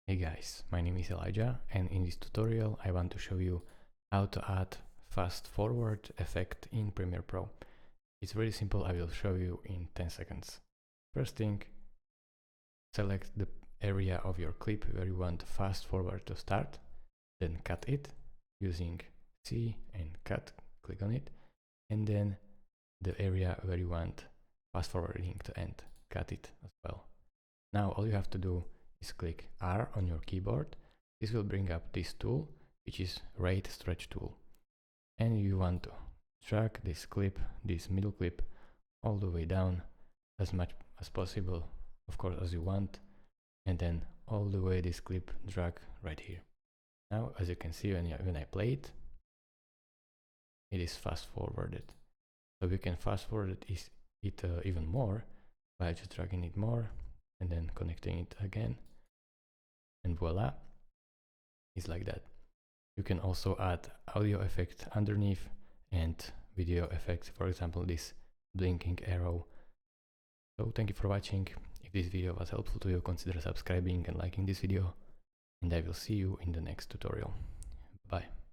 Hey guys, my name is Elijah, and in this tutorial I want to show you how to add fast forward effect in Premiere Pro. It's very simple. I will show you in 10 seconds. First thing, select the area of your clip where you want fast forward to start, then cut it using C and cut, click on it, and then the area where you want fast forwarding to end, cut it as well. Now all you have to do is click R on your keyboard. This will bring up this tool, which is Rate Stretch tool. And you want to drag this clip, this middle clip, all the way down as much as possible, of course, as you want. And then all the way this clip drag right here. Now, as you can see, when I play it, it is fast forwarded. So we can fast forward it even more by just dragging it more and then connecting it again, and voila, it's like that. You can also add audio effect underneath and video effect, for example this blinking arrow. So thank you for watching. If this video was helpful to you, consider subscribing and liking this video, and I will see you in the next tutorial. Bye.